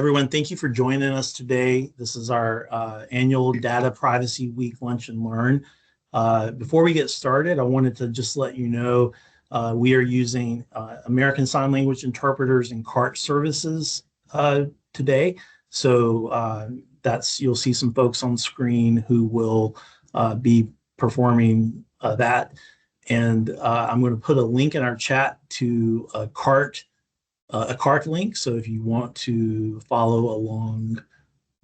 Everyone, thank you for joining us today. This is our annual Data Privacy Week Lunch and Learn. Before we get started, I wanted to just let you know we are using American Sign Language interpreters and CART services today. So you'll see some folks on screen who will be performing that. And I'm going to put a link in our chat to a CART link. So if you want to follow along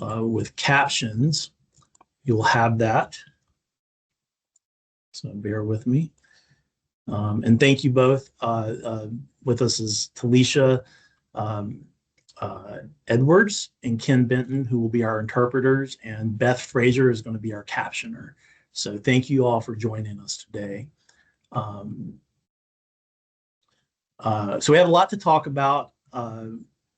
with captions, you'll have that. So bear with me. And thank you both. With us is Talisha Edwards and Ken Benton, who will be our interpreters, and Beth Fraser is going to be our captioner. So thank you all for joining us today. So we have a lot to talk about.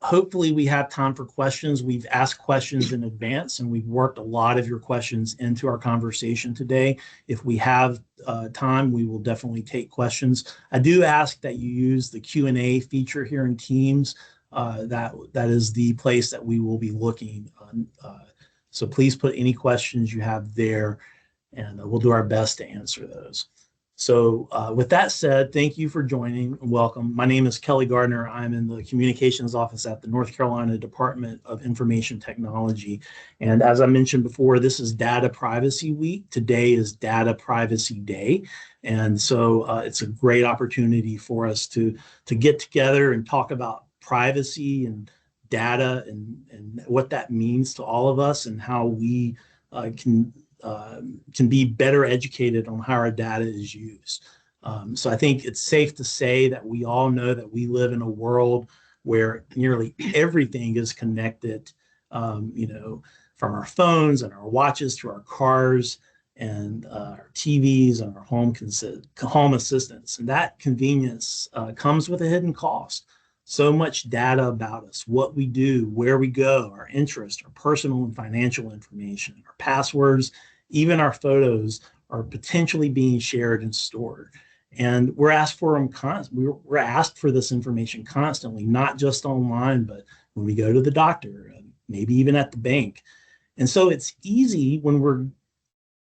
Hopefully we have time for questions. We've asked questions in advance and we've worked a lot of your questions into our conversation today. If we have time, we will definitely take questions. I do ask that you use the Q&A feature here in Teams. That is the place that we will be looking. So please put any questions you have there and we'll do our best to answer those. So with that said, thank you for joining and welcome. My name is Kelly Gardner. I'm in the communications office at the North Carolina Department of Information Technology. And as I mentioned before, this is Data Privacy Week. Today is Data Privacy Day. And so it's a great opportunity for us to get together and talk about privacy and data and what that means to all of us and how we can be better educated on how our data is used. So I think it's safe to say that we all know that we live in a world where nearly everything is connected, from our phones and our watches to our cars and our TVs and our home assistants. And that convenience comes with a hidden cost. So much data about us, what we do, where we go, our interests, our personal and financial information, our passwords, even our photos are potentially being shared and stored. And we're asked for them we're asked for this information constantly, not just online, but when we go to the doctor, maybe even at the bank. And so it's easy when we're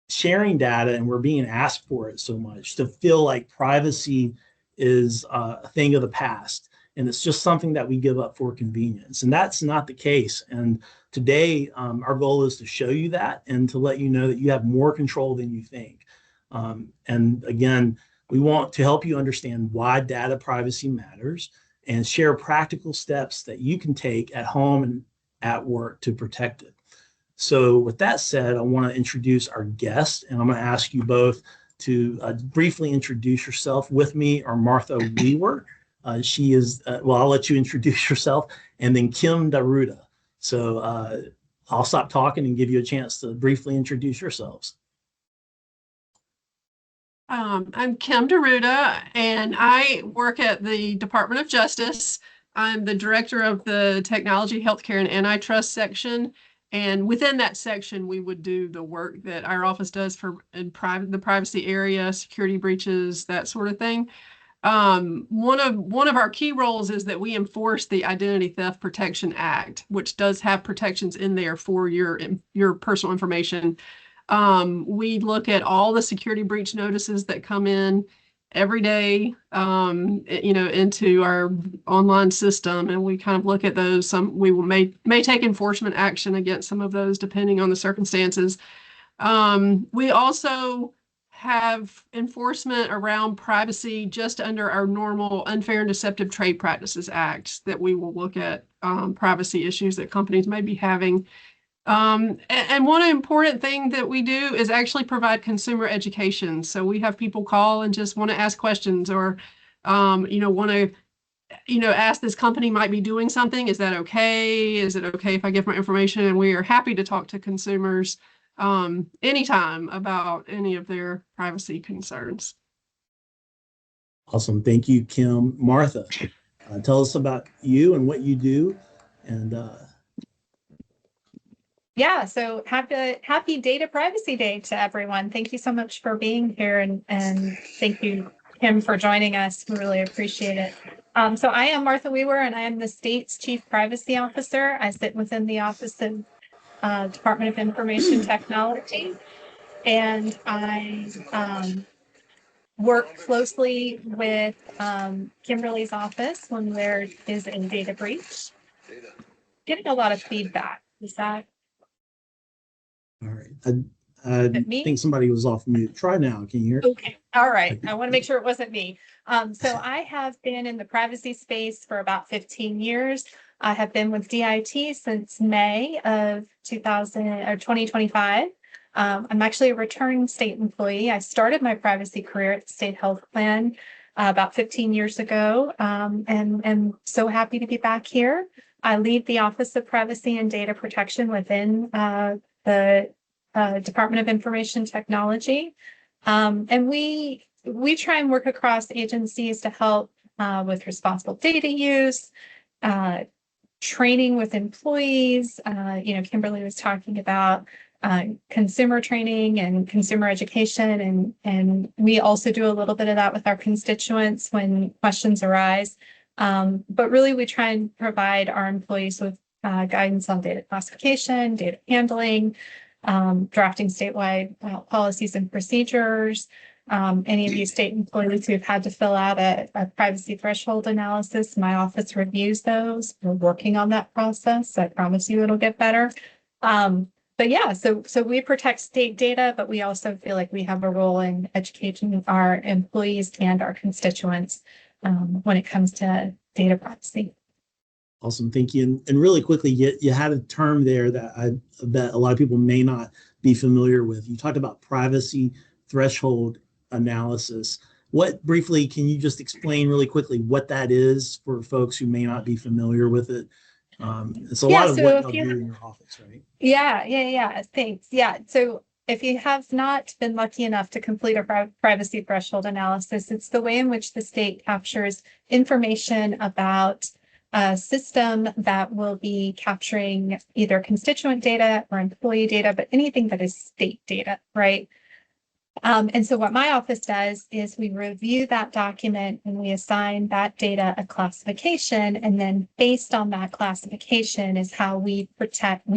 sharing data and we're being asked for it so much to feel like privacy is a thing of the past. And it's just something that we give up for convenience. And that's not the case. And today, our goal is to show you that and to let you know that you have more control than you think. And again, we want to help you understand why data privacy matters and share practical steps that you can take at home and at work to protect it. So with that said, I want to introduce our guest, and I'm going to ask you both to briefly introduce yourself. With me are Martha Wewer. She is, I'll let you introduce yourself, and then Kim Daruda. So I'll stop talking and give you a chance to briefly introduce yourselves. I'm Kim Daruda, and I work at the Department of Justice. I'm the director of the Technology, Healthcare, and Antitrust section. And within that section, we would do the work that our office does for the privacy area, security breaches, that sort of thing. One of our key roles is that we enforce the Identity Theft Protection Act, which does have protections in there for your personal information. We look at all the security breach notices that come in every day, into our online system, and we kind of look at those. We may take enforcement action against some of those depending on the circumstances. We also have enforcement around privacy just under our normal Unfair and Deceptive Trade Practices Act, that we will look at privacy issues that companies may be having. And one important thing that we do is actually provide consumer education. So we have people call and just want to ask questions or, want to, ask this company might be doing something. Is that okay? Is it okay if I give my information? And we are happy to talk to consumers anytime about any of their privacy concerns. Awesome. Thank you, Kim. Martha, tell us about you and what you do. And yeah, so happy Data Privacy Day to everyone. Thank you so much for being here, and thank you, Kim, for joining us. We really appreciate it. So I am Martha Wewer, and I am the state's Chief Privacy Officer. I sit within the Office of Department of Information Technology, and I work closely with Kimberly's office when there is a data breach. Getting a lot of feedback. Is that All right. I me? think somebody was off mute. Try now. Can you hear? Okay. All right. I want to make sure it wasn't me. So I have been in the privacy space for about 15 years. I have been with DIT since May of 2025. I'm actually a returning state employee. I started my privacy career at the State Health Plan about 15 years ago, and so happy to be back here. I lead the Office of Privacy and Data Protection within the Department of Information Technology. And we try and work across agencies to help with responsible data use, training with employees. Kimberly was talking about consumer training and consumer education, and we also do a little bit of that with our constituents when questions arise. But really, we try and provide our employees with guidance on data classification, data handling, drafting statewide policies and procedures. Any of you state employees who've had to fill out a privacy threshold analysis, my office reviews those. We're working on that process. I promise you it'll get better. But yeah, so we protect state data, but we also feel like we have a role in educating our employees and our constituents when it comes to data privacy. Awesome. Thank you. And really quickly, you had a term there that I bet a lot of people may not be familiar with. You talked about privacy threshold analysis. Briefly, can you just explain really quickly what that is for folks who may not be familiar with it? It's a lot of what y'all do in your office, right? Yeah. Thanks. Yeah. So if you have not been lucky enough to complete a privacy threshold analysis, it's the way in which the state captures information about a system that will be capturing either constituent data or employee data, but anything that is state data, right? And so what my office does is we review that document and we assign that data a classification. And then based on that classification is how we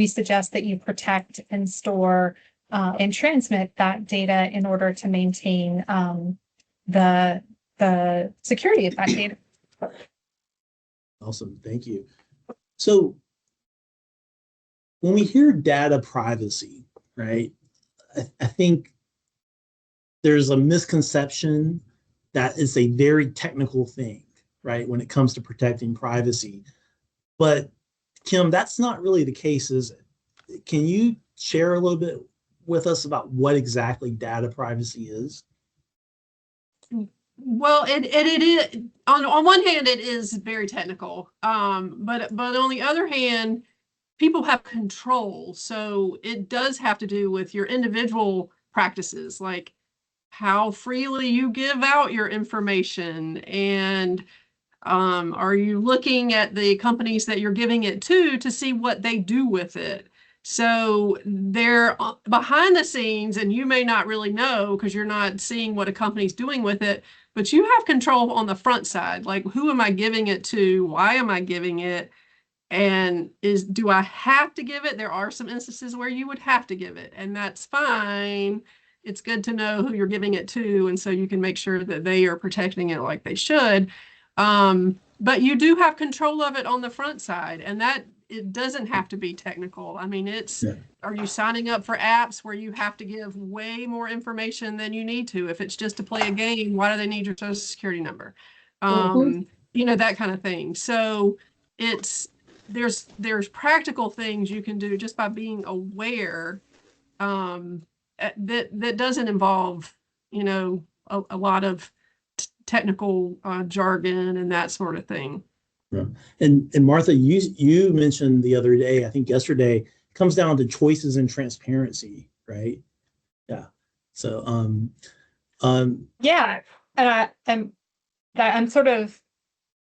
suggest that you protect and store and transmit that data in order to maintain the security of that data. Awesome. Thank you. So when we hear data privacy, right, I think there's a misconception that it's a very technical thing, right, when it comes to protecting privacy. But Kim, that's not really the case, is it? Can you share a little bit with us about what exactly data privacy is? Well, it is on one hand, it is very technical. But on the other hand, people have control. So it does have to do with your individual practices, like how freely you give out your information, and are you looking at the companies that you're giving it to see what they do with it. So they're behind the scenes, and you may not really know because you're not seeing what a company's doing with it, but you have control on the front side. Like, who am I giving it to? Why am I giving it? And do I have to give it? There are some instances where you would have to give it, and that's fine. It's good to know who you're giving it to, and so you can make sure that they are protecting it like they should. But you do have control of it on the front side, and that it doesn't have to be technical. I mean, are you signing up for apps where you have to give way more information than you need to? If it's just to play a game, why do they need your social security number? That kind of thing. So there's practical things you can do just by being aware that doesn't involve, a lot of technical jargon and that sort of thing. Yeah. And Martha, you mentioned the other day, I think yesterday, it comes down to choices and transparency, right? Yeah. So yeah, and I'm sort of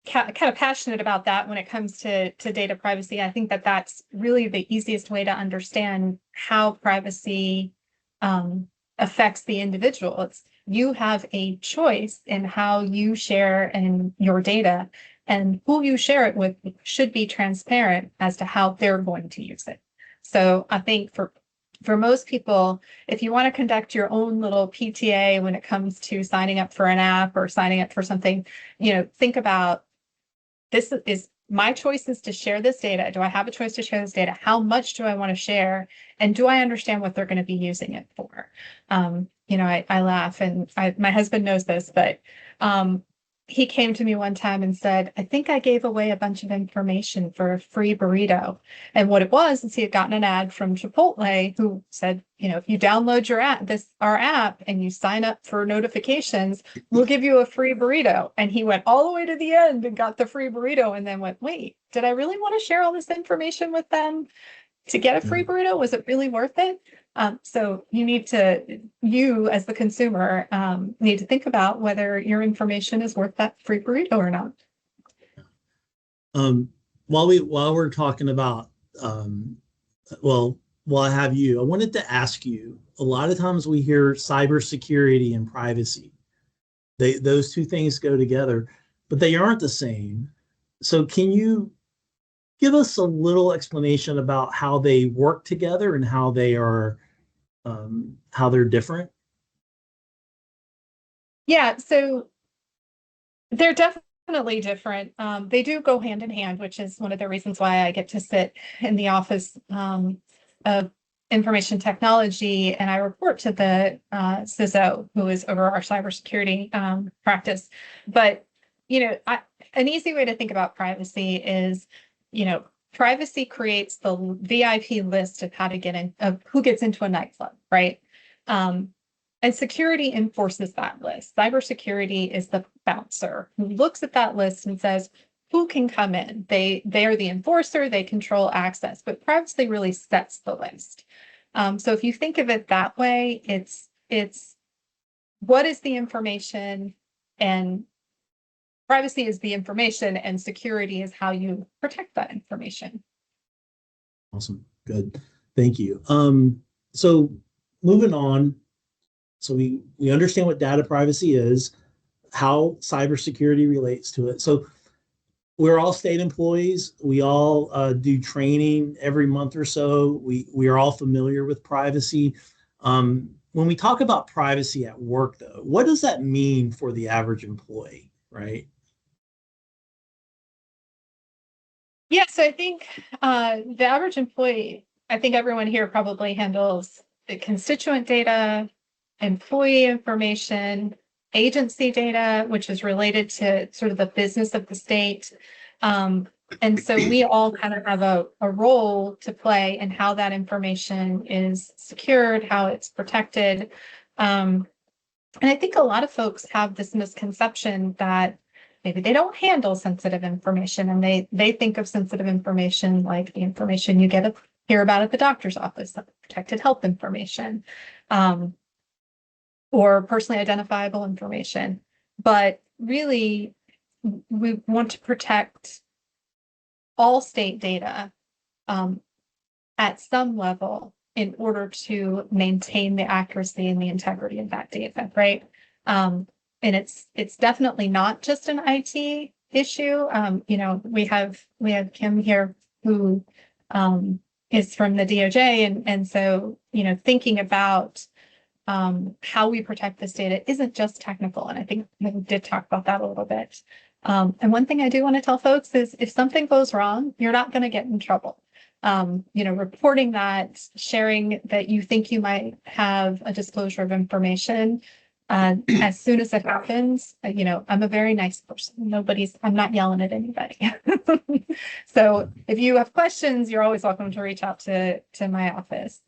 kind of passionate about that when it comes to data privacy. I think that that's really the easiest way to understand how privacy affects the individual. You have a choice in how you share and your data. and who you share it with should be transparent as to how they're going to use it. So I think for most people, if you want to conduct your own little PTA when it comes to signing up for an app or signing up for something, think about, this is my choice is to share this data. Do I have a choice to share this data? How much do I want to share? And do I understand what they're going to be using it for? I laugh, and my husband knows this, but he came to me one time and said, I think I gave away a bunch of information for a free burrito. And what it was is he had gotten an ad from Chipotle who said, if you download our app and you sign up for notifications, we'll give you a free burrito. And he went all the way to the end and got the free burrito and then went, wait, did I really want to share all this information with them to get a free burrito? Was it really worth it? So you as the consumer need to think about whether your information is worth that free burrito or not. While we're talking about, while I have you, I wanted to ask you, a lot of times we hear cybersecurity and privacy. Those two things go together, but they aren't the same. So can you give us a little explanation about how they work together and how they're different? Yeah, so they're definitely different. They do go hand in hand, which is one of the reasons why I get to sit in the office of information technology, and I report to the CISO, who is over our cybersecurity practice. But an easy way to think about privacy is, privacy creates the VIP list of how to get in, of who gets into a nightclub, right? And security enforces that list. Cybersecurity is the bouncer who looks at that list and says, who can come in? They are the enforcer, they control access, but privacy really sets the list. So if you think of it that way, it's what is the information, and privacy is the information, and security is how you protect that information. Awesome. Good. Thank you. So moving on. So we understand what data privacy is, how cybersecurity relates to it. So we're all state employees. We all do training every month or so. We are all familiar with privacy. When we talk about privacy at work, though, what does that mean for the average employee, right? Yeah, so I think the average employee, I think everyone here probably handles the constituent data, employee information, agency data, which is related to sort of the business of the state. And so we all kind of have a role to play in how that information is secured, how it's protected. And I think a lot of folks have this misconception that maybe they don't handle sensitive information, and they think of sensitive information like the information you hear about at the doctor's office, protected health information, or personally identifiable information. But really, we want to protect all state data at some level in order to maintain the accuracy and the integrity of that data, right? And it's definitely not just an IT issue. We have Kim here who is from the DOJ, and so thinking about how we protect this data isn't just technical, and I think we did talk about that a little bit. And one thing I do want to tell folks is, if something goes wrong, you're not going to get in trouble. Reporting that, sharing that you think you might have a disclosure of information, as soon as it happens, I'm a very nice person. I'm not yelling at anybody. So if you have questions, you're always welcome to reach out to my office.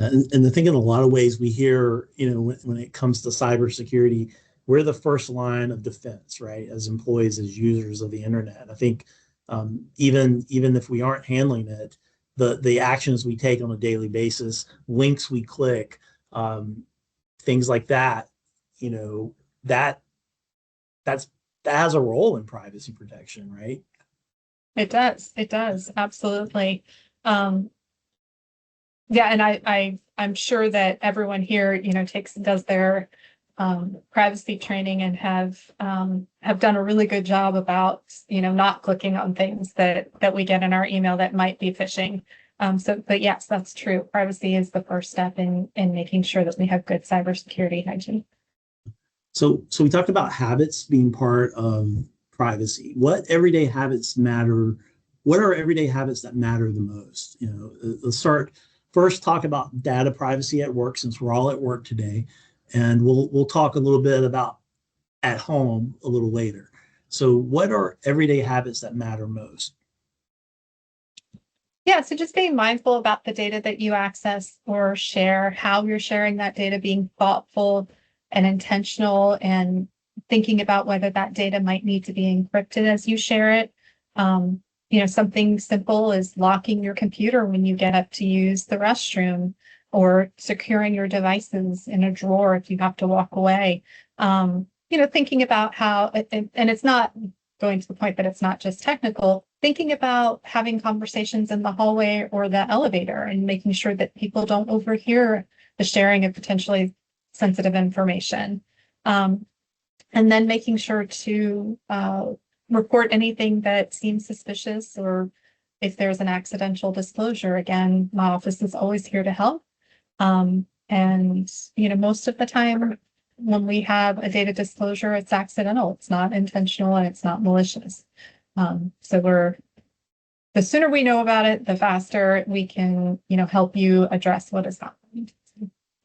And I think in a lot of ways we hear, when it comes to cybersecurity, we're the first line of defense, right? As employees, as users of the internet. I think even if we aren't handling it, the actions we take on a daily basis, links we click, things like that, that has a role in privacy protection, right? It does, absolutely. Yeah, and I'm sure that everyone here, does their privacy training and have done a really good job about, not clicking on things that we get in our email that might be phishing. But yes, that's true. Privacy is the first step in making sure that we have good cybersecurity hygiene. So we talked about habits being part of privacy. What everyday habits matter? What are everyday habits that matter the most? Let's talk about data privacy at work, since we're all at work today, and we'll talk a little bit about at home a little later. So what are everyday habits that matter most? Yeah, so just being mindful about the data that you access or share, how you're sharing that data, being thoughtful and intentional, and thinking about whether that data might need to be encrypted as you share it. Something simple is locking your computer when you get up to use the restroom, or securing your devices in a drawer if you have to walk away. Thinking about how, and it's not going to the point that it's not just technical, thinking about having conversations in the hallway or the elevator and making sure that people don't overhear the sharing of potentially sensitive information. And then making sure to report anything that seems suspicious, or if there's an accidental disclosure. Again, my office is always here to help. And most of the time when we have a data disclosure, it's accidental, it's not intentional, and it's not malicious. So the sooner we know about it, the faster we can, help you address what is happening.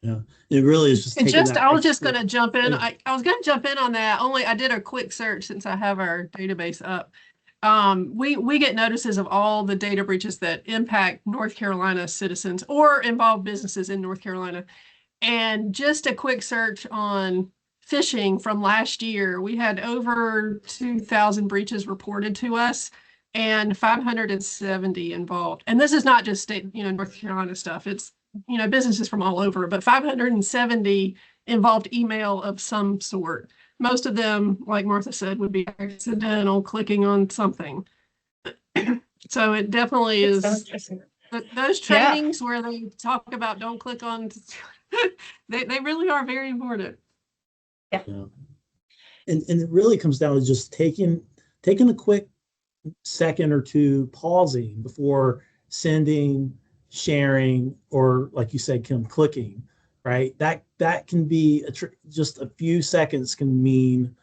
Yeah, it really is just And taking just, that I was just extra- going to jump in. Oh, I was going to jump in on that. Only I did a quick search since I have our database up. We get notices of all the data breaches that impact North Carolina citizens or involve businesses in North Carolina. And just a quick search on phishing from last year, we had over 2,000 breaches reported to us and 570 involved. And this is not just state, North Carolina stuff. It's, businesses from all over, but 570 involved email of some sort. Most of them, like Martha said, would be accidental clicking on something. So it definitely is those trainings where they talk about don't click on, they really are very important. Yeah. And it really comes down to just taking a quick second or two, pausing before sending, sharing, or like you said, Kim, clicking, right? That can be just a few seconds can mean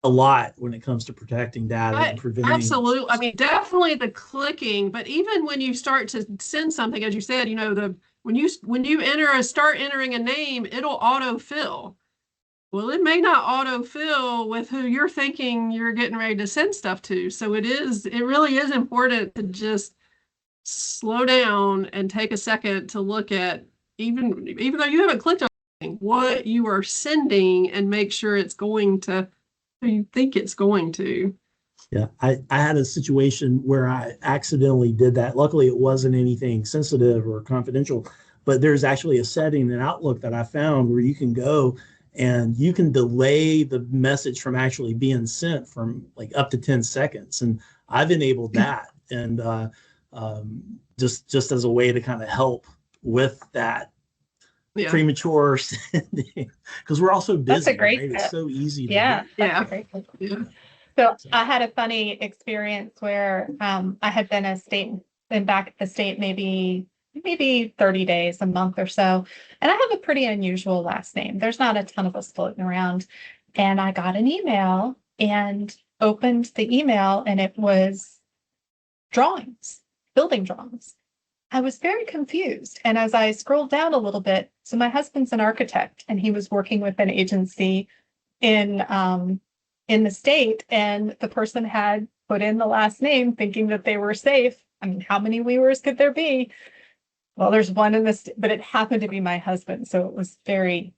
a lot when it comes to protecting data and preventing. Absolutely. I mean, definitely the clicking, but even when you start to send something, as you said, when you start entering a name, it'll autofill. Well, it may not autofill with who you're thinking you're getting ready to send stuff to. So it really is important to just slow down and take a second to look at, even though you haven't clicked on anything, what you are sending, and make sure it's going to who you think it's going to. Yeah, I had a situation where I accidentally did that. Luckily, it wasn't anything sensitive or confidential, but there's actually a setting in Outlook that I found where you can go and you can delay the message from actually being sent from like up to 10 seconds. And I've enabled that. And just as a way to kind of help with that premature sending, because we're all so busy. That's a great right? It's so easy to that's Yeah. a great tip. So I had a funny experience where I had been back at the state maybe 30 days, a month or so. And I have a pretty unusual last name. There's not a ton of us floating around. And I got an email and opened the email, and it was drawings, building drawings. I was very confused. And as I scrolled down a little bit, so my husband's an architect, and he was working with an agency in the state, and the person had put in the last name thinking that they were safe. I mean, how many Wewers could there be? Well, there's one in this, but it happened to be my husband. So it was very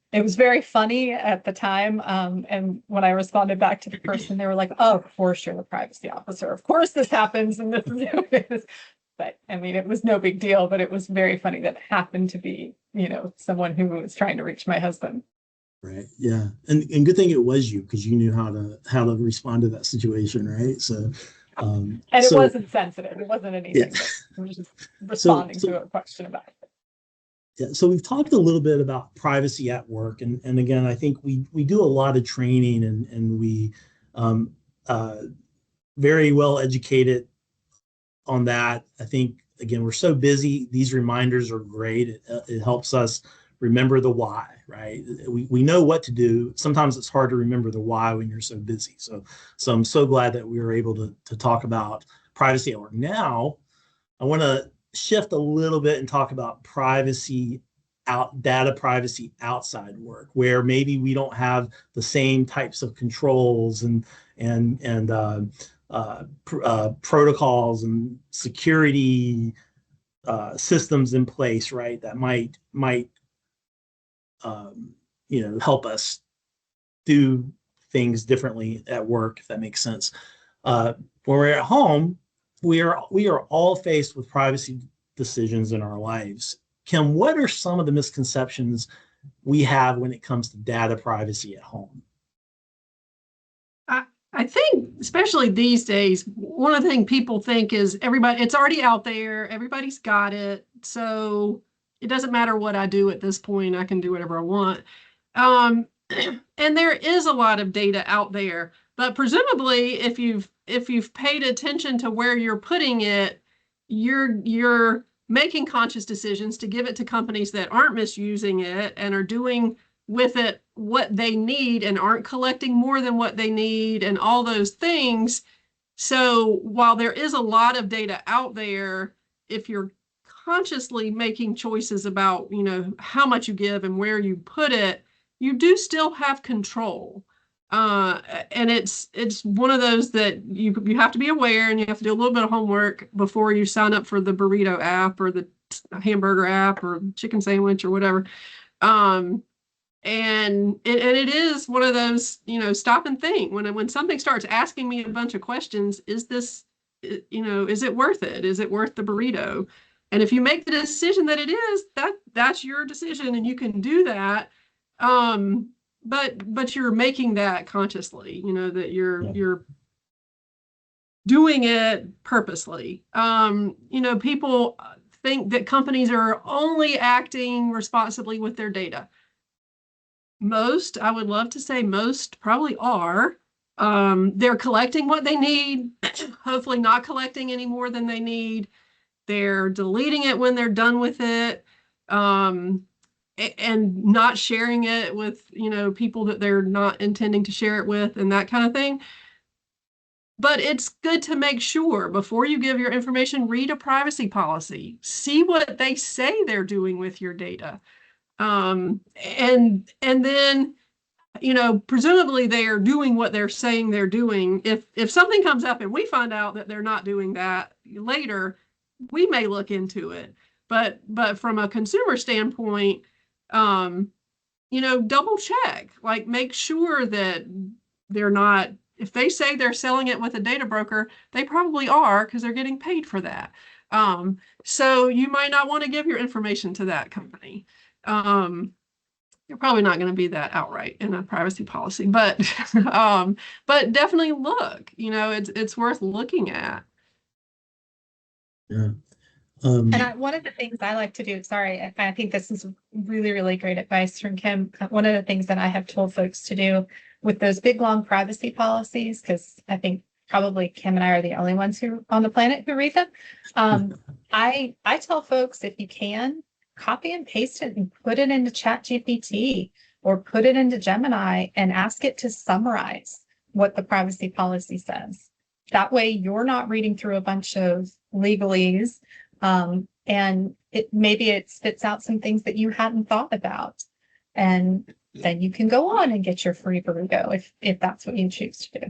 funny at the time. And when I responded back to the person, they were like, "Oh, of course you're the privacy officer. Of course this happens." And this is who it is. But I mean, it was no big deal, but it was very funny that it happened to be, someone who was trying to reach my husband. Right. Yeah. And good thing it was you, because you knew how to respond to that situation. Right. So, and it wasn't sensitive. It wasn't anything. Yeah. It was just responding to a question about it. So we've talked a little bit about privacy at work, and again, I think we do a lot of training, and we um, uh, very well educated on that. I think again, we're so busy. These reminders are great. It helps us remember the why, right? We know what to do. Sometimes it's hard to remember the why when you're so busy. So I'm so glad that we were able to talk about privacy at work. Now I want to shift a little bit and talk about data privacy outside work, where maybe we don't have the same types of controls and protocols and security systems in place, right? That might help us do things differently at work, if that makes sense. When we're at home, we are all faced with privacy decisions in our lives. Kim, what are some of the misconceptions we have when it comes to data privacy at home? I think, especially these days, one of the things people think is it's already out there, everybody's got it, so it doesn't matter what I do at this point, I can do whatever I want. And there is a lot of data out there, but presumably if you've paid attention to where you're putting it, you're making conscious decisions to give it to companies that aren't misusing it and are doing with it what they need and aren't collecting more than what they need and all those things. So while there is a lot of data out there, if you're consciously making choices about, how much you give and where you put it, you do still have control. And it's one of those that you have to be aware, and you have to do a little bit of homework before you sign up for the burrito app or the hamburger app or chicken sandwich or whatever. And it is one of those, stop and think when something starts asking me a bunch of questions. Is this, is it worth it? Is it worth the burrito? And if you make the decision that it is, that's your decision and you can do that. But you're making that consciously, that you're doing it purposely. People think that companies are only acting responsibly with their data. I would love to say most probably are. They're collecting what they need, hopefully not collecting any more than they need. They're deleting it when they're done with it, and not sharing it with, people that they're not intending to share it with and that kind of thing. But it's good to make sure before you give your information, read a privacy policy, see what they say they're doing with your data. And then, presumably they are doing what they're saying they're doing. If something comes up and we find out that they're not doing that later, we may look into it. But from a consumer standpoint, double check, like make sure that they're not, if they say they're selling it with a data broker, they probably are because they're getting paid for that. So you might not want to give your information to that company. You're probably not going to be that outright in a privacy policy, but definitely look, it's worth looking at. Yeah. And one of the things I like to do, sorry, I think this is really, really great advice from Kim. One of the things that I have told folks to do with those big, long privacy policies, because I think probably Kim and I are the only ones who on the planet who read them. I tell folks, if you can, copy and paste it and put it into ChatGPT or put it into Gemini and ask it to summarize what the privacy policy says. That way you're not reading through a bunch of legalese, and maybe it spits out some things that you hadn't thought about. And then you can go on and get your free burrito if that's what you choose to do.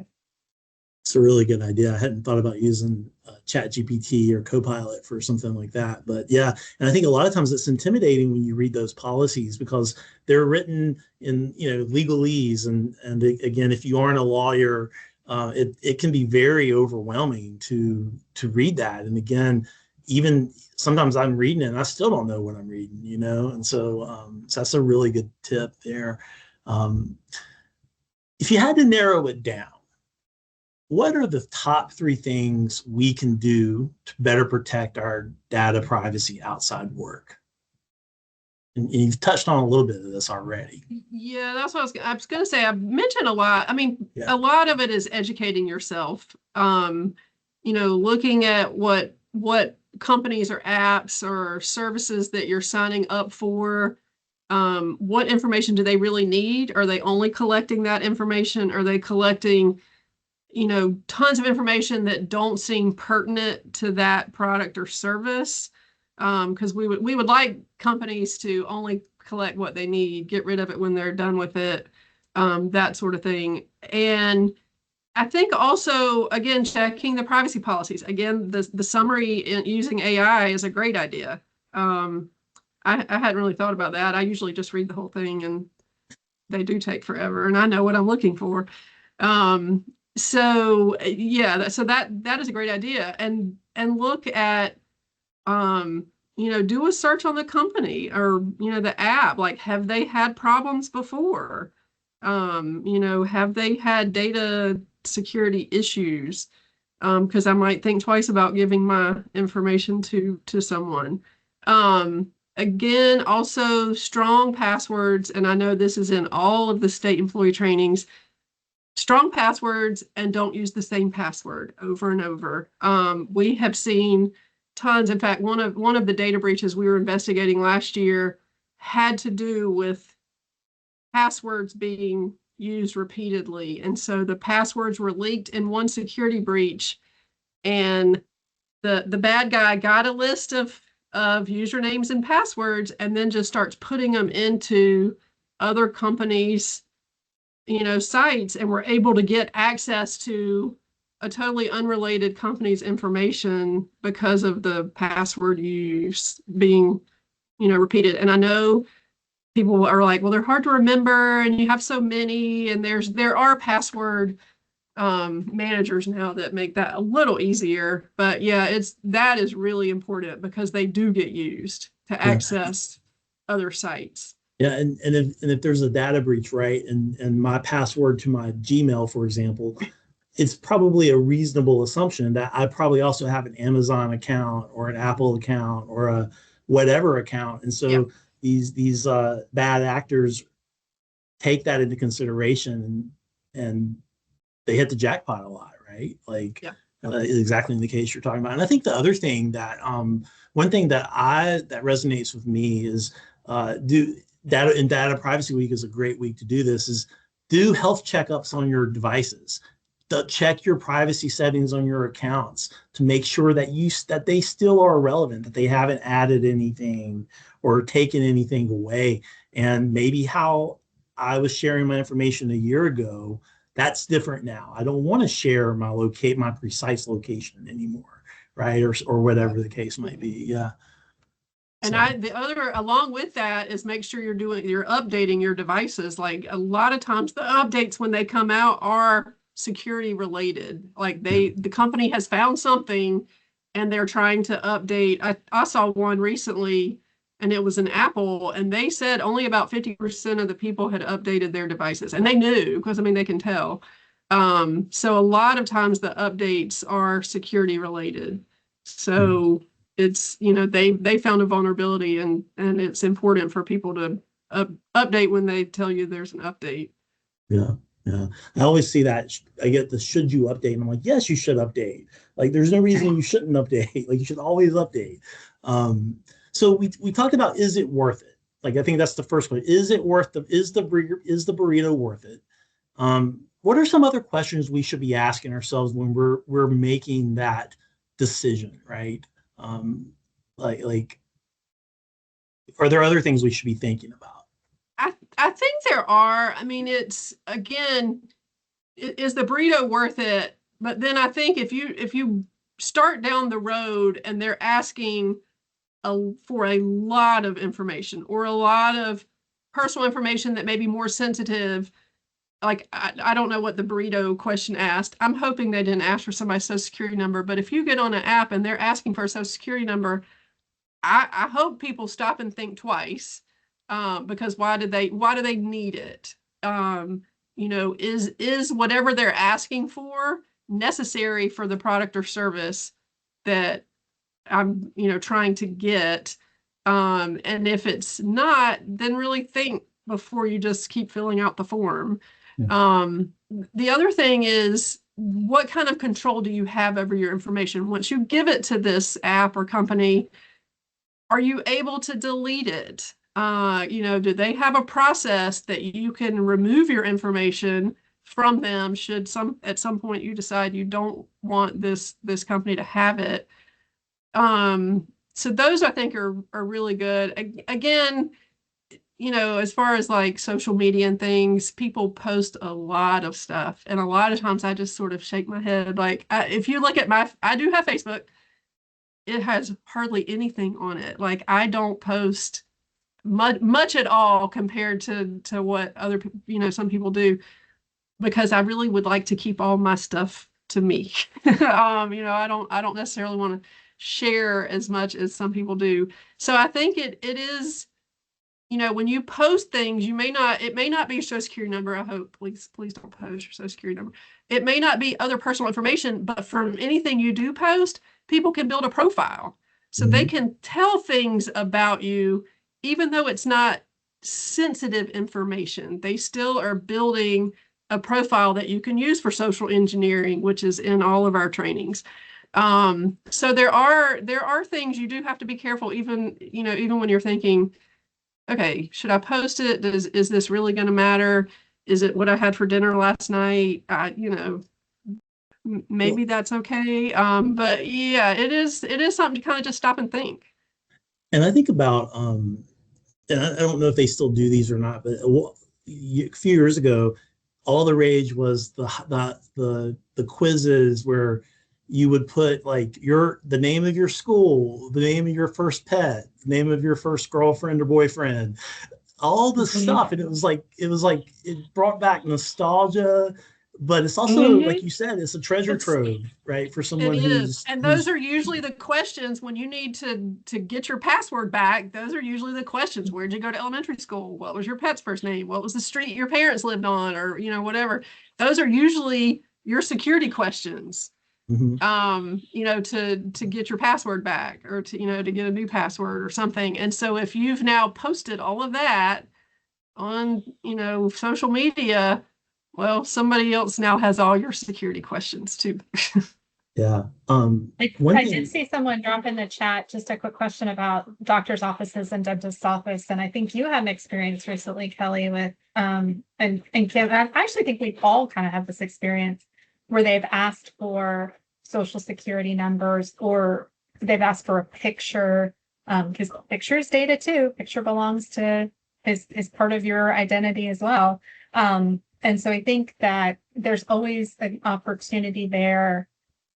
It's a really good idea. I hadn't thought about using ChatGPT or Copilot for something like that. But yeah, and I think a lot of times it's intimidating when you read those policies because they're written in legalese, and again, if you aren't a lawyer, it can be very overwhelming to read that. And again, even sometimes I'm reading it and I still don't know what I'm reading, and so that's a really good tip there. If you had to narrow it down, what are the top 3 things we can do to better protect our data privacy outside work? And you've touched on a little bit of this already. Yeah, that's what I was going to say. I mentioned a lot. I mean, Yeah. a lot of it is educating yourself. Looking at what companies or apps or services that you're signing up for. What information do they really need? Are they only collecting that information? Are they collecting, tons of information that don't seem pertinent to that product or service? Because we would like companies to only collect what they need, get rid of it when they're done with it, that sort of thing. And I think also, again, checking the privacy policies. Again, the summary using AI is a great idea. I hadn't really thought about that. I usually just read the whole thing, and they do take forever, and I know what I'm looking for. So yeah, so that is a great idea. And look at do a search on the company or the app. Like, have they had problems before? Have they had data security issues? Because I might think twice about giving my information to someone. Again, also strong passwords, and I know this is in all of the state employee trainings. Strong passwords, and don't use the same password over and over. We have seen tons. In fact, one of the data breaches we were investigating last year had to do with passwords being used repeatedly. And so the passwords were leaked in one security breach, and the bad guy got a list of usernames and passwords and then just starts putting them into other companies' sites, and we're able to get access to a totally unrelated company's information because of the password use being repeated. And I know people are like, well, they're hard to remember and you have so many, and there are password managers now that make that a little easier. But yeah, that is really important because they do get used to access other sites. Yeah, and if there's a data breach, right, and my password to my Gmail, for example, it's probably a reasonable assumption that I probably also have an Amazon account or an Apple account or a whatever account, and so these bad actors take that into consideration, and they hit the jackpot a lot, right? Like is exactly in the case you're talking about. And I think the other thing that one thing that resonates with me is Data Privacy Week is a great week to do this, is do health checkups on your devices. Check your privacy settings on your accounts to make sure that they still are relevant, that they haven't added anything or taken anything away. And maybe how I was sharing my information a year ago, that's different now. I don't want to share my precise location anymore, right? Or whatever the case might be. Yeah. And along with that is make sure you're updating your devices. Like, a lot of times the updates when they come out are security related. Like the company has found something and they're trying to update. I saw one recently, and it was an Apple, and they said only about 50% of the people had updated their devices, and they knew because they can tell. So a lot of times the updates are security related. So it's they found a vulnerability, and it's important for people to update when they tell you there's an update. Yeah. I always see that. I get the should you update, and I'm like, yes, you should update. Like, there's no reason you shouldn't update. Like, you should always update. So we talked about, is it worth it? Like, I think that's the first one. Is it worth is the burrito worth it? What are some other questions we should be asking ourselves when we're making that decision, right? Like, are there other things we should be thinking about? I think there are. It's, again, is the burrito worth it? But then I think if you start down the road and they're asking for a lot of information or a lot of personal information that may be more sensitive, like I don't know what the burrito question asked. I'm hoping they didn't ask for somebody's social security number. But if you get on an app and they're asking for a social security number, I hope people stop and think twice, because why do they need it? Is whatever they're asking for necessary for the product or service that I'm trying to get? And if it's not, then really think before you just keep filling out the form. Yeah. The other thing is, what kind of control do you have over your information? Once you give it to this app or company, are you able to delete it? Do they have a process that you can remove your information from them should at some point you decide you don't want this company to have it? So those I think are really good. Again, as far as like social media and things, people post a lot of stuff, and a lot of times I just sort of shake my head. Like, if you look at I do have Facebook. It has hardly anything on it. Like, I don't post much at all compared to what other some people do, because I really would like to keep all my stuff to me. I don't necessarily want to share as much as some people do. So I think it is, when you post things, it may not be your social security number. I hope, please don't post your social security number. It may not be other personal information, but from anything you do post, people can build a profile. So they can tell things about you, even though it's not sensitive information. They still are building a profile that you can use for social engineering, which is in all of our trainings. So there are things you do have to be careful, even when you're thinking, okay, should I post it? Is this really going to matter? Is it what I had for dinner last night? Maybe that's okay. But yeah, it is something to kind of just stop and think. And I think about, and I don't know if they still do these or not, but a few years ago, all the rage was the quizzes where you would put like the name of your school, the name of your first pet, the name of your first girlfriend or boyfriend, all this stuff. And it was like it brought back nostalgia, but it's also, like you said, it's a treasure trove, right? For someone who's, and those are usually the questions when you need to get your password back. Those are usually the questions. Where'd you go to elementary school? What was your pet's first name? What was the street your parents lived on? Or whatever. Those are usually your security questions. To get your password back, or to get a new password or something. And so if you've now posted all of that on social media, well, somebody else now has all your security questions too. Yeah. I did see someone drop in the chat just a quick question about doctor's offices and dentist's office, and I think you had an experience recently, Kelly, with and Kim. I actually think we all kind of have this experience where they've asked for social security numbers, or they've asked for a picture, because picture is data too. Picture belongs to is part of your identity as well. And so I think that there's always an opportunity there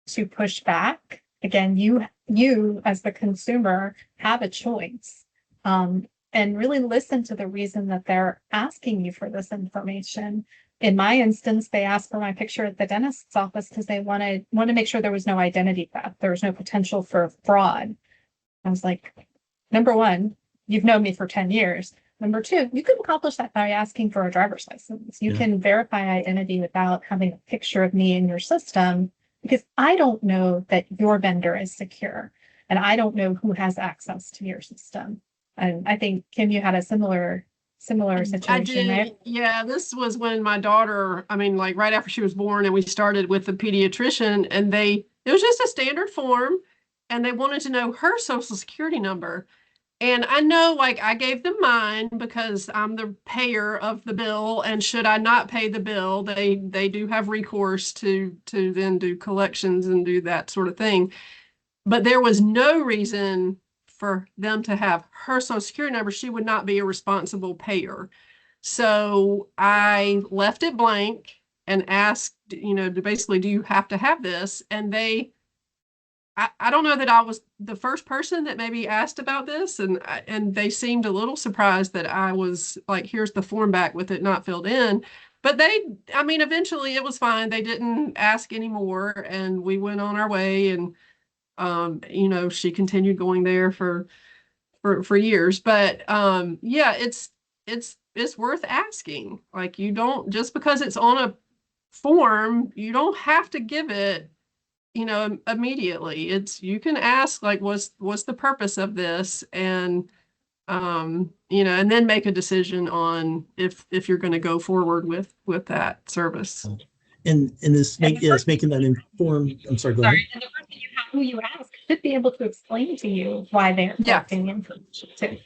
to push back. Again, you as the consumer have a choice, and really listen to the reason that they're asking you for this information. In my instance, they asked for my picture at the dentist's office because they want to make sure there was no identity theft. There was no potential for fraud. I was like, number one, you've known me for 10 years. Number two, you can accomplish that by asking for a driver's license. You can verify identity without having a picture of me in your system, because I don't know that your vendor is secure, and I don't know who has access to your system. And I think, Kim, you had a similar situation. I did. Right? Yeah, this was when my daughter, like right after she was born, and we started with the pediatrician, and it was just a standard form, and they wanted to know her social security number. And I know, like, I gave them mine because I'm the payer of the bill, and should I not pay the bill, they do have recourse to then do collections and do that sort of thing. But there was no reason for them to have her social security number. She would not be a responsible payer. So I left it blank and asked, basically, do you have to have this? And I don't know that I was the first person that maybe asked about this, and they seemed a little surprised that I was like, here's the form back with it not filled in. But eventually it was fine. They didn't ask anymore, and we went on our way. And she continued going there for years. But yeah, it's worth asking. Like, you don't, just because it's on a form, you don't have to give it immediately. You can ask, like, what's the purpose of this? And And then make a decision on if you're going to go forward with that service. And it's making that informed. I'm sorry, go ahead. Sorry, and the person who you ask should be able to explain to you why they're collecting the information too.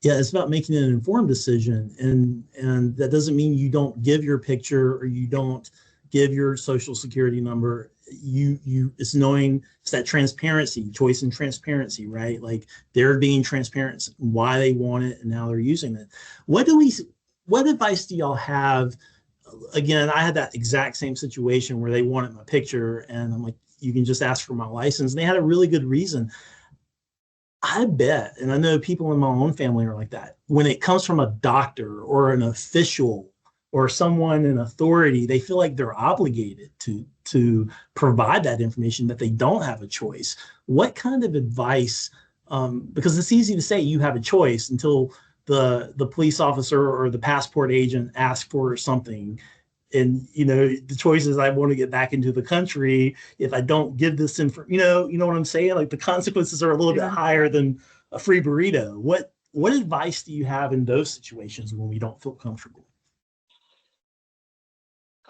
Yeah, it's about making an informed decision, and that doesn't mean you don't give your picture or you don't give your social security number. It's knowing, it's that transparency, choice and transparency, right? Like they're being transparent why they want it and how they're using it. What advice do y'all have? Again, I had that exact same situation where they wanted my picture and I'm like, you can just ask for my license. And they had a really good reason. I bet, and I know people in my own family are like that. When it comes from a doctor or an official or someone in authority, they feel like they're obligated to provide that information, that they don't have a choice. What kind of advice? Because it's easy to say you have a choice until the police officer or the passport agent asks for something. And the choice is, I want to get back into the country. If I don't give this info, you know what I'm saying? Like the consequences are a little bit higher than a free burrito. What advice do you have in those situations when we don't feel comfortable?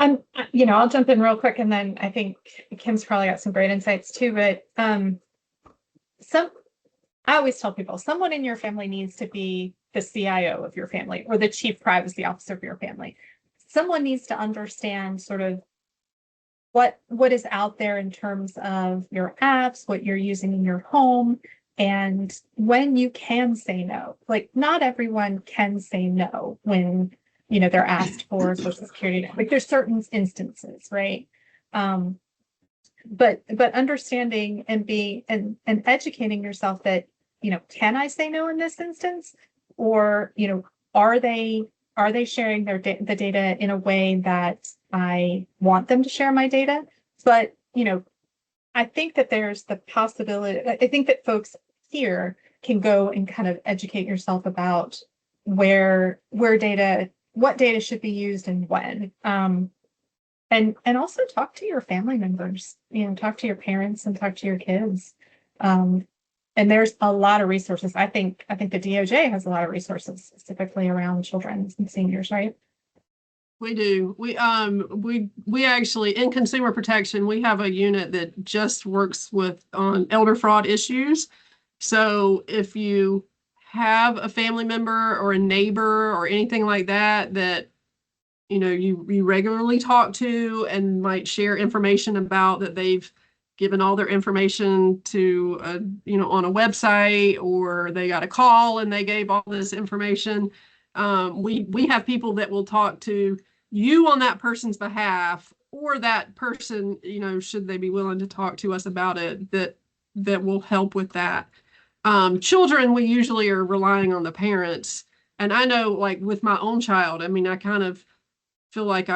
I'll jump in real quick, and then I think Kim's probably got some great insights too. But I always tell people, someone in your family needs to be the CIO of your family or the chief privacy officer of your family. Someone needs to understand sort of what is out there in terms of your apps, what you're using in your home, and when you can say no. Like not everyone can say no when they're asked for social security. Like there's certain instances, right? But understanding and educating yourself that can I say no in this instance, or are they sharing the data in a way that I want them to share my data? But, I think that there's the possibility, I think that folks here can go and kind of educate yourself about what data should be used and when. And also talk to your family members, talk to your parents and talk to your kids. And there's a lot of resources. I think the DOJ has a lot of resources specifically around children and seniors, right? We do. We actually, in consumer protection, we have a unit that just works on elder fraud issues. So if you have a family member or a neighbor or anything like that you regularly talk to and might share information about, that they've given all their information to on a website, or they got a call and they gave all this information. We have people that will talk to you on that person's behalf, or that person, should they be willing to talk to us about it, that will help with that. Children, we usually are relying on the parents. And I know, like with my own child, I mean, I kind of feel like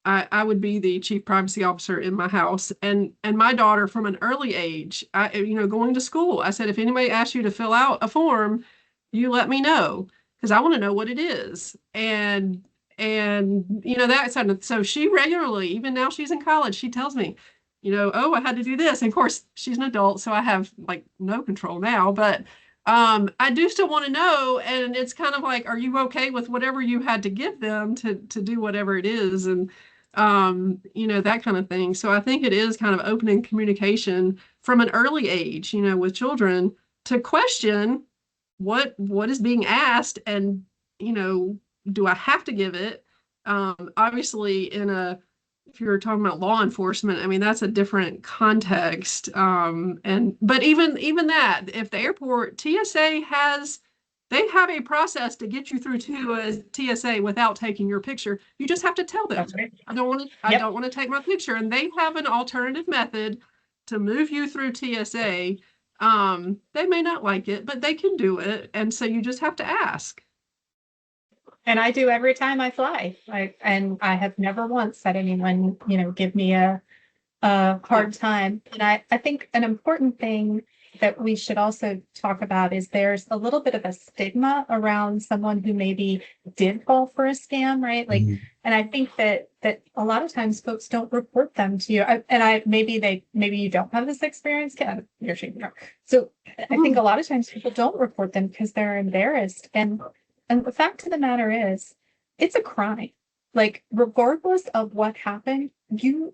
I would be the chief privacy officer in my house. And my daughter, from an early age, going to school, I said, if anybody asks you to fill out a form, you let me know, because I want to know what it is. And so she regularly, even now she's in college, she tells me, oh, I had to do this. And of course, she's an adult, so I have like no control now, but I do still want to know. And it's kind of like, are you okay with whatever you had to give them to do whatever it is? And, that kind of thing. So I think it is kind of opening communication from an early age, with children, to question what is being asked, and, do I have to give it? Obviously if you're talking about law enforcement, I mean, that's a different context. But even that, if the airport, TSA they have a process to get you through to a TSA without taking your picture. You just have to tell them, Right. I don't want to take my picture. And they have an alternative method to move you through TSA. They may not like it, but they can do it. And so you just have to ask. And I do every time I fly. And I have never once had anyone, give me a hard time. And I think an important thing that we should also talk about is there's a little bit of a stigma around someone who maybe did fall for a scam, right? Like, and I think that a lot of times folks don't report them to you. Maybe you don't have this experience. You're shaking your head. So I think a lot of times people don't report them because they're embarrassed. And the fact of the matter is, it's a crime. Like, regardless of what happened,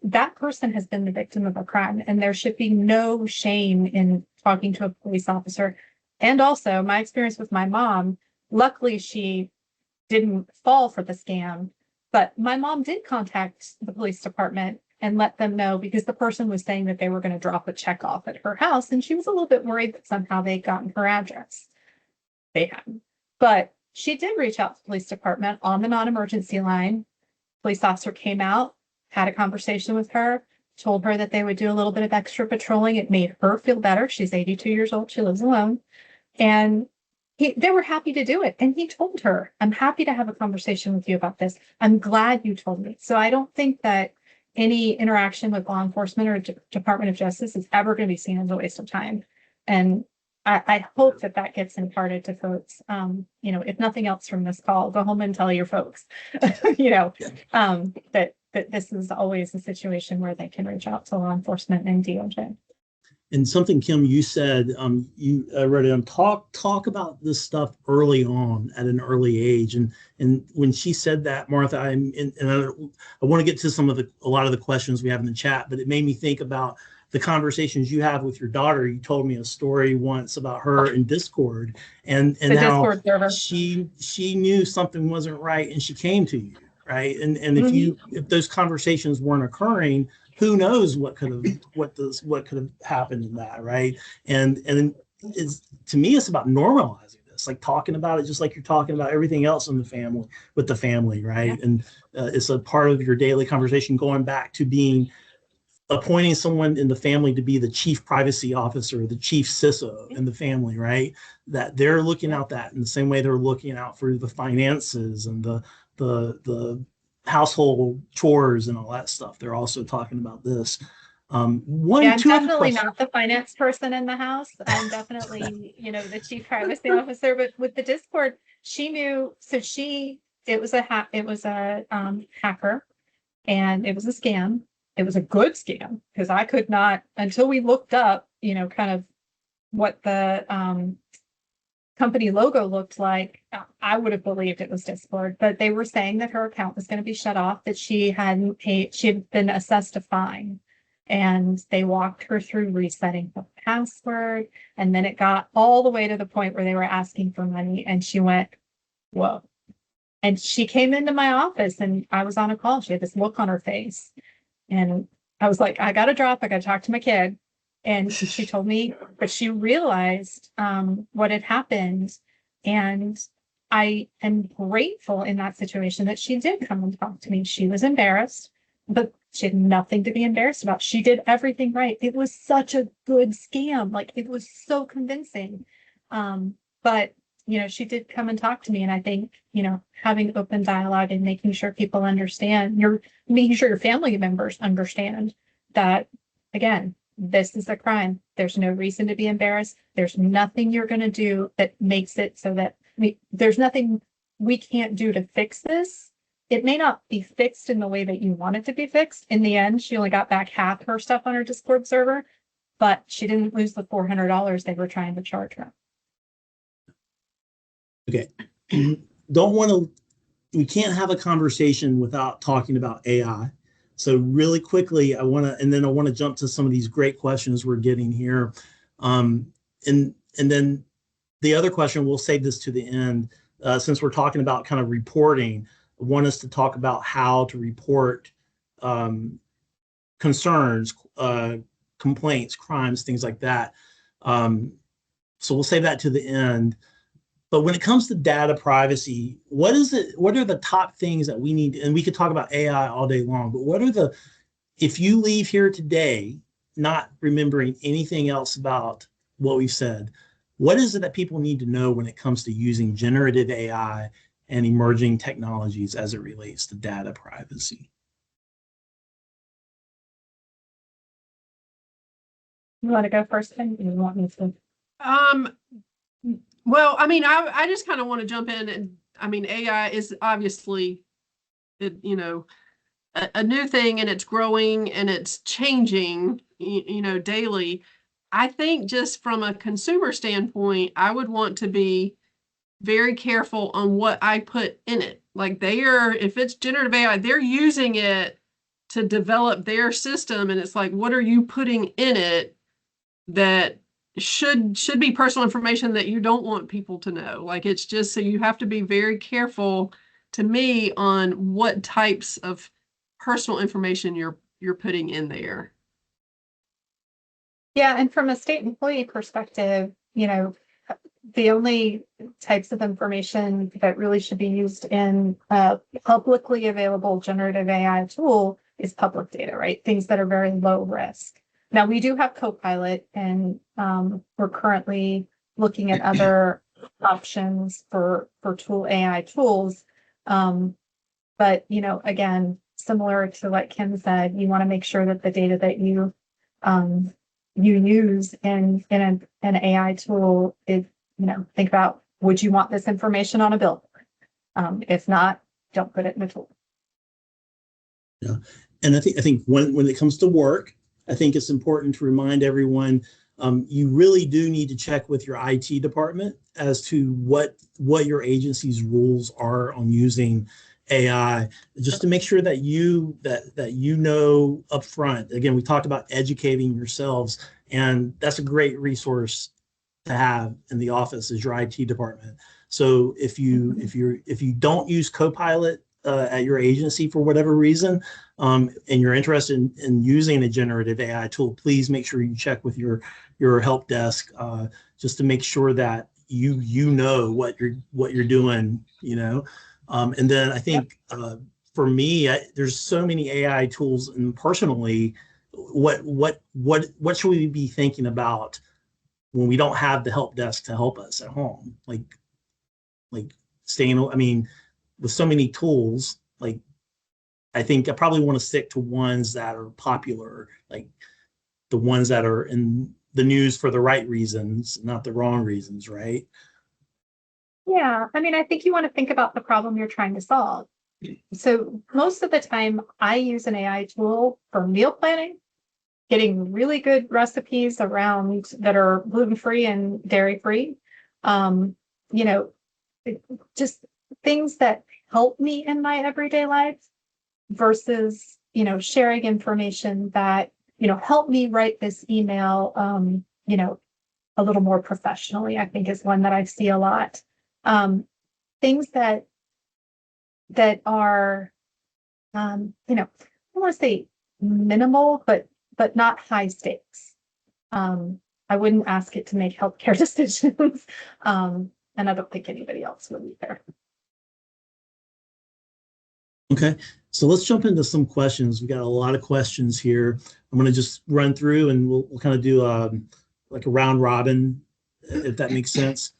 that person has been the victim of a crime, and there should be no shame in talking to a police officer. And also, my experience with my mom, luckily she didn't fall for the scam, but my mom did contact the police department and let them know, because the person was saying that they were going to drop a check off at her house, and she was a little bit worried that somehow they'd gotten her address. They hadn't. But she did reach out to the police department on the non-emergency line. Police officer came out, had a conversation with her, told her that they would do a little bit of extra patrolling. It made her feel better. She's 82 years old. She lives alone. And they were happy to do it. And he told her, I'm happy to have a conversation with you about this. I'm glad you told me. So I don't think that any interaction with law enforcement or Department of Justice is ever going to be seen as a waste of time. And I hope that gets imparted to folks. If nothing else from this call, go home and tell your folks, that this is always a situation where they can reach out to law enforcement and DOJ. And something, Kim, you said, you wrote it on, talk about this stuff early on at an early age. And when she said that, Martha, I want to get to a lot of the questions we have in the chat, but it made me think about the conversations you have with your daughter. You told me a story once about her in Discord, and how she knew something wasn't right and she came to you, right? And if those conversations weren't occurring, who knows what could have happened in that, right? And to me, it's about normalizing this, like talking about it, just like you're talking about everything else in the family, with the family, right? Yeah. And it's a part of your daily conversation, going back to appointing someone in the family to be the chief privacy officer, the chief CISO in the family, right? That they're looking out that in the same way they're looking out for the finances and the household chores and all that stuff. They're also talking about this. I'm definitely not the finance person in the house. I'm definitely, the chief privacy officer. But with the Discord, she knew. So it was a hacker, and it was a scam. It was a good scam, because I could not, until we looked up, kind of what the company logo looked like, I would have believed it was Discord. But they were saying that her account was going to be shut off, that she hadn't paid, she had been assessed a fine. And they walked her through resetting the password. And then it got all the way to the point where they were asking for money. And she went, whoa. And she came into my office, and I was on a call. She had this look on her face. And I was like, I got to drop. I got to talk to my kid. And she told me, but she realized what had happened. And I am grateful in that situation that she did come and talk to me. She was embarrassed, but she had nothing to be embarrassed about. She did everything right. It was such a good scam. Like, it was so convincing. But she did come and talk to me. And I think, having open dialogue and making sure people understand, making sure your family members understand that, again, this is a crime. There's no reason to be embarrassed. There's nothing you're going to do that makes it so that there's nothing we can't do to fix this. It may not be fixed in the way that you want it to be fixed. In the end, she only got back half her stuff on her Discord server, but she didn't lose the $400 they were trying to charge her. Okay. We can't have a conversation without talking about AI. So really quickly, I want to jump to some of these great questions we're getting here. And then the other question, we'll save this to the end, since we're talking about kind of reporting. I want us to talk about how to report concerns, complaints, crimes, things like that. So we'll save that to the end. But when it comes to data privacy, what are the top things that we need? And we could talk about AI all day long, but if you leave here today not remembering anything else about what we've said, what is it that people need to know when it comes to using generative AI and emerging technologies as it relates to data privacy? You want to go first, Ken? You want me to? Um, well, I mean, I just kind of want to jump in, and I mean, AI is obviously, a new thing, and it's growing and it's changing, daily. I think just from a consumer standpoint, I would want to be very careful on what I put in it. Like if it's generative AI, they're using it to develop their system, and it's like, what are you putting in it that should be personal information that you don't want people to know? Like, it's just, so you have to be very careful, to me, on what types of personal information you're putting in there. Yeah, and from a state employee perspective, the only types of information that really should be used in a publicly available generative AI tool is public data, right? Things that are very low risk. Now, we do have Copilot, and we're currently looking at other options for tool AI tools. But, again, similar to what Kim said, you want to make sure that the data that you use in an AI tool is, think about, would you want this information on a billboard? If not, don't put it in a tool. Yeah, and I think when it comes to work, I think it's important to remind everyone, you really do need to check with your IT department as to what your agency's rules are on using AI, just to make sure that you know upfront. Again, we talked about educating yourselves, and that's a great resource to have in the office, is your IT department. So if you don't use Copilot at your agency for whatever reason, and you're interested in using a generative AI tool, please make sure you check with your help desk, just to make sure that you know what you're doing, and then I think for me, there's so many AI tools, and personally, what should we be thinking about when we don't have the help desk to help us at home? Like I mean, with so many tools, like, I think I probably want to stick to ones that are popular, like the ones that are in the news for the right reasons, not the wrong reasons, right? Yeah, I mean, I think you want to think about the problem you're trying to solve. So most of the time, I use an AI tool for meal planning, getting really good recipes around that are gluten-free and dairy-free. Just things that help me in my everyday life versus, sharing information that, help me write this email, a little more professionally, I think is one that I see a lot. Things that are, I want to say minimal, but not high stakes. I wouldn't ask it to make healthcare decisions. And I don't think anybody else would either. Okay, so let's jump into some questions. We got a lot of questions here. I'm going to just run through, and we'll kind of do like a round robin, if that makes sense.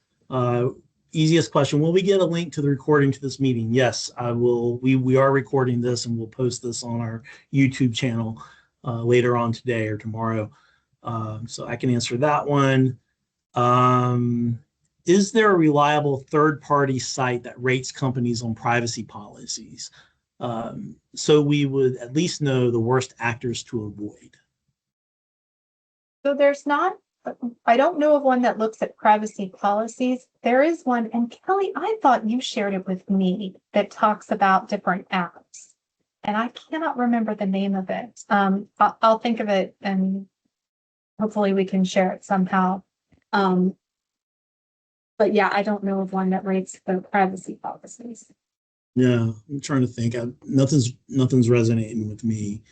Easiest question: will we get a link to the recording to this meeting? Yes, I will. We are recording this, and we'll post this on our YouTube channel later on today or tomorrow. So I can answer that one. Is there a reliable third-party site that rates companies on privacy policies? So we would at least know the worst actors to avoid. So there's not, I don't know of one that looks at privacy policies. There is one, and Kelly, I thought you shared it with me, that talks about different apps, and I cannot remember the name of it. I'll think of it, and hopefully we can share it somehow. But yeah, I don't know of one that rates the privacy policies. Yeah, I'm trying to think. Nothing's resonating with me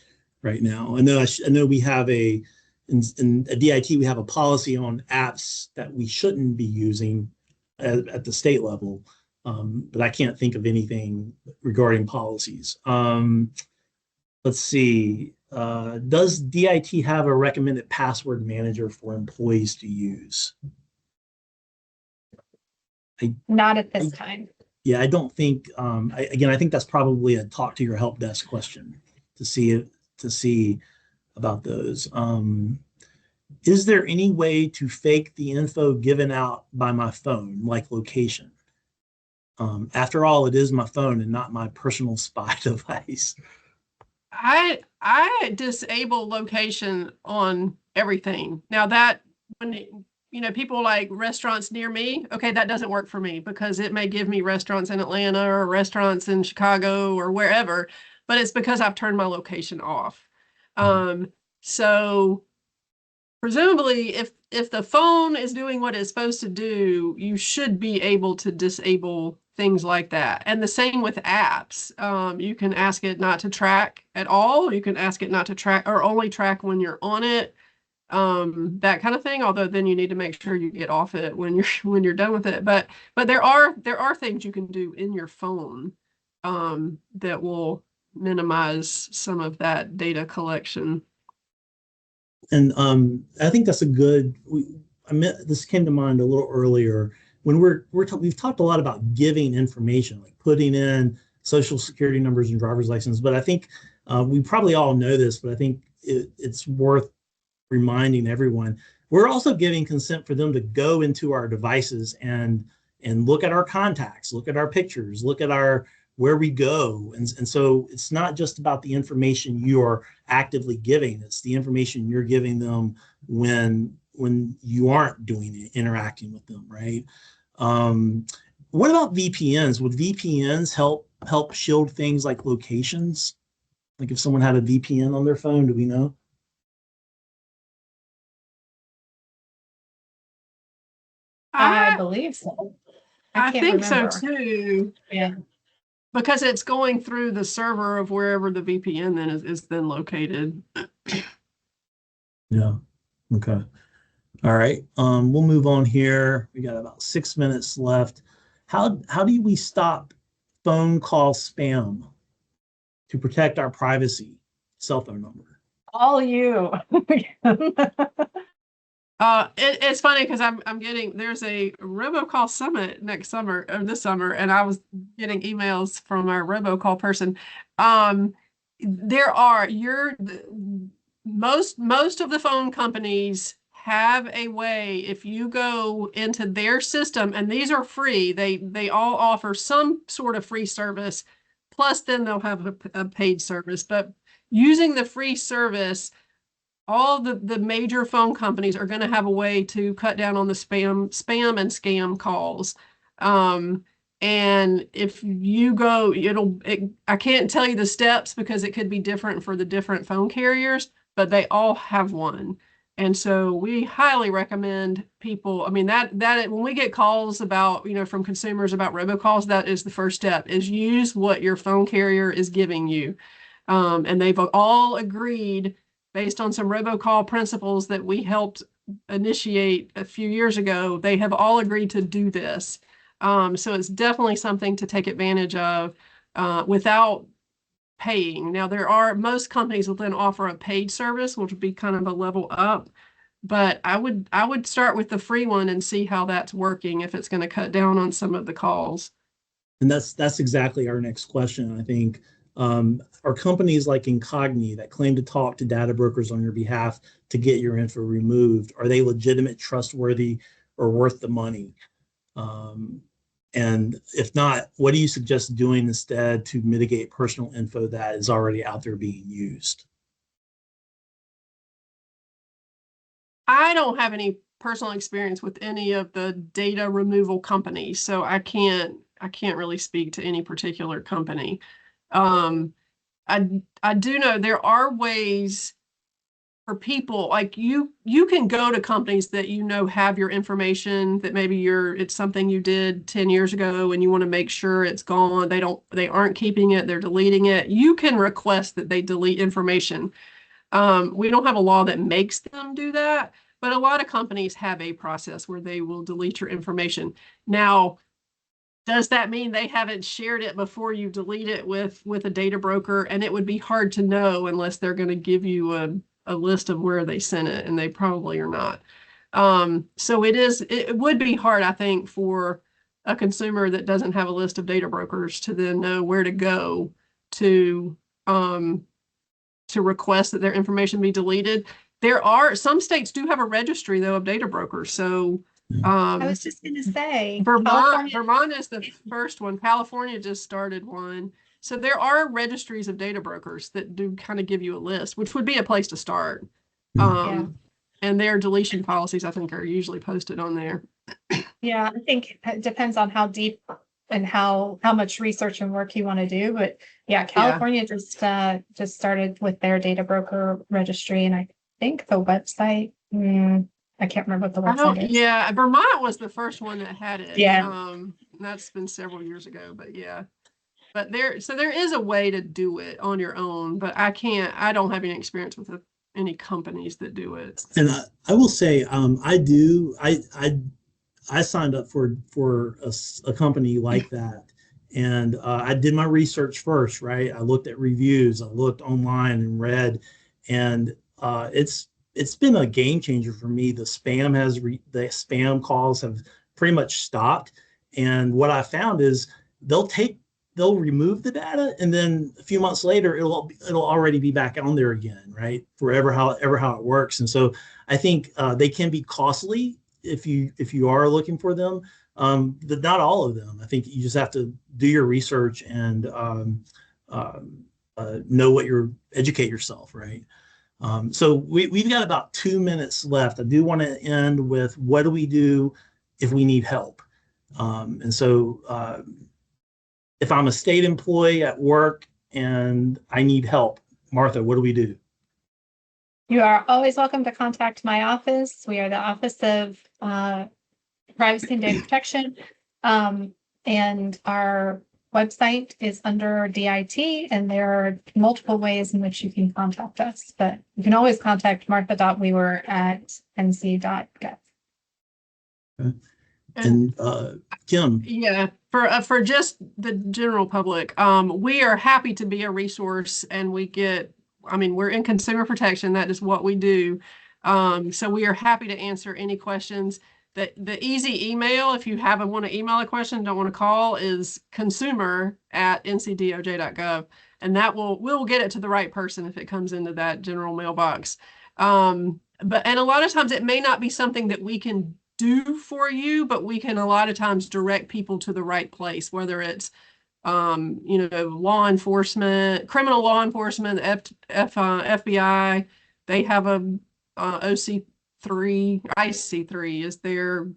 right now. I know we have in a DIT, we have a policy on apps that we shouldn't be using at the state level, but I can't think of anything regarding policies. Let's see. Does DIT have a recommended password manager for employees to use? Not at this time. Yeah, I don't think. I think that's probably a talk to your help desk question to see about those. Is there any way to fake the info given out by my phone, like location? After all, it is my phone and not my personal spy device. I disable location on everything. Now that when people like restaurants near me, okay, that doesn't work for me because it may give me restaurants in Atlanta or restaurants in Chicago or wherever, but it's because I've turned my location off. So presumably if the phone is doing what it's supposed to do, you should be able to disable things like that. And the same with apps. You can ask it not to track at all. You can ask it not to track or only track when you're on it. That kind of thing. Although then you need to make sure you get off it when you're done with it. But there are things you can do in your phone that will minimize some of that data collection. And I think that's a good. This came to mind a little earlier when we've talked a lot about giving information, like putting in social security numbers and driver's license. But I think we probably all know this, but I think it's worth reminding everyone. We're also giving consent for them to go into our devices and look at our contacts, look at our pictures, look at our where we go. And so it's not just about the information you're actively giving, it's the information you're giving them when you aren't doing it, interacting with them, right? What about VPNs? Would VPNs help shield things like locations? Like if someone had a VPN on their phone, do we know? I believe so. I can't think remember. so too. Yeah. Because it's going through the server of wherever the VPN then is then located. Yeah. Okay. All right. We'll move on here. We got about 6 minutes left. How do we stop phone call spam to protect our privacy? Cell phone number. All you. It's funny because there's a robocall summit next summer or this summer, and I was getting emails from our robocall person. Most of the phone companies have a way. If you go into their system, and these are free, they all offer some sort of free service. Plus, then they'll have a paid service. But using the free service, all the major phone companies are going to have a way to cut down on the spam and scam calls. And if you go, I can't tell you the steps because it could be different for the different phone carriers, but they all have one. And so we highly recommend people. I mean, that when we get calls about, from consumers about robocalls, that is the first step, is use what your phone carrier is giving you. And they've all agreed, based on some robocall principles that we helped initiate a few years ago, they have all agreed to do this. So it's definitely something to take advantage of without paying. Now, most companies will then offer a paid service, which would be kind of a level up. But I would start with the free one and see how that's working, if it's going to cut down on some of the calls. And that's exactly our next question, I think. Are companies like Incogni that claim to talk to data brokers on your behalf to get your info removed, are they legitimate, trustworthy, or worth the money? And if not, what do you suggest doing instead to mitigate personal info that is already out there being used? I don't have any personal experience with any of the data removal companies, so I can't really speak to any particular company. I do know there are ways for people like you can go to companies that have your information, that maybe it's something you did 10 years ago and you want to make sure it's gone. They aren't keeping it, they're deleting it. You can request that they delete information. We don't have a law that makes them do that, but a lot of companies have a process where they will delete your information. Now, does that mean they haven't shared it before you delete it with a data broker? And it would be hard to know unless they're going to give you a list of where they sent it, and they probably are not. So it would be hard, I think, for a consumer that doesn't have a list of data brokers to then know where to go to request that their information be deleted. There are some states do have a registry though of data brokers. So I was just going to say, Vermont is the first one. California just started one. So there are registries of data brokers that do kind of give you a list, which would be a place to start. And their deletion policies, I think, are usually posted on there. Yeah, I think it depends on how deep and how much research and work you want to do. But yeah, California just started with their data broker registry, and I think the website, I can't remember what the website is. Yeah, Vermont was the first one that had it. Yeah. That's been several years ago, but yeah. But there is a way to do it on your own, but I don't have any experience with any companies that do it. And I will say, I signed up for a company like that, and I did my research first, right? I looked at reviews, I looked online and read, and it's been a game changer for me. The spam calls have pretty much stopped, and what I found is they'll remove the data, and then a few months later it'll already be back on there again, right? Forever, how it works. And so I think they can be costly if you are looking for them, but not all of them. I think you just have to do your research and educate yourself, right? So we've got about 2 minutes left. I do want to end with, what do we do if we need help? And so if I'm a state employee at work and I need help, Martha, what do we do? You are always welcome to contact my office. We are the Office of Privacy and Data Protection. And our website is under DIT, and there are multiple ways in which you can contact us. But you can always contact martha.wewer@nc.gov. Okay. And Kim. Yeah, for just the general public, we are happy to be a resource, and we're in consumer protection. That is what we do. So we are happy to answer any questions. The easy email, if you want to email a question, don't want to call, is consumer@ncdoj.gov, and we'll get it to the right person if it comes into that general mailbox. And a lot of times it may not be something that we can do for you, but we can a lot of times direct people to the right place, whether it's law enforcement, criminal law enforcement, FBI. They have a IC3 is their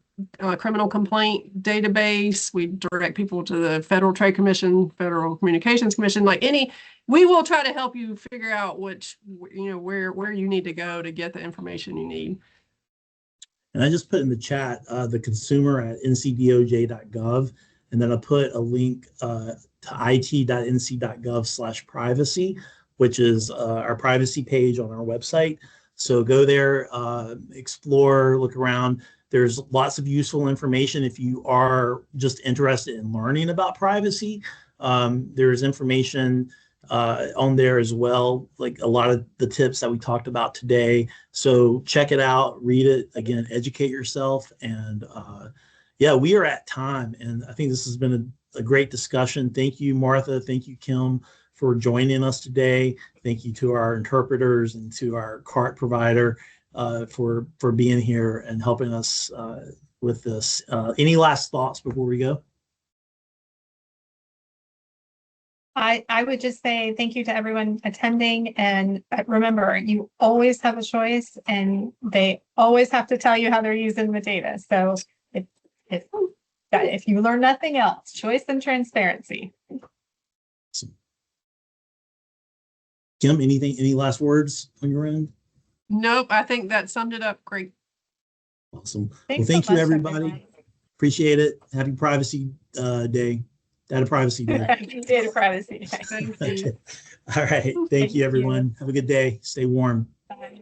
criminal complaint database. We direct people to the Federal Trade Commission, Federal Communications Commission, we will try to help you figure out where you need to go to get the information you need. And I just put in the chat the consumer@ncdoj.gov, and then I put a link to it.nc.gov/privacy, which is our privacy page on our website. So go there, explore, look around. There's lots of useful information if you are just interested in learning about privacy. There's information on there as well, like a lot of the tips that we talked about today. So check it out, read it, again, educate yourself. And we are at time, and I think this has been a great discussion. Thank you, Martha. Thank you, Kim, for joining us today. Thank you to our interpreters and to our cart provider for being here and helping us with this. Any last thoughts before we go? I would just say thank you to everyone attending, and remember, you always have a choice, and they always have to tell you how they're using the data. So if you learn nothing else, choice and transparency. Awesome. Kim, any last words on your end? Nope, I think that summed it up great. Awesome. Thanks Thank so you, much, everybody. Appreciate it. Happy Privacy Day. Data Privacy Day. Data Privacy Day. Thank you. Okay. All right. Thank you, everyone. Have a good day. Stay warm. Bye.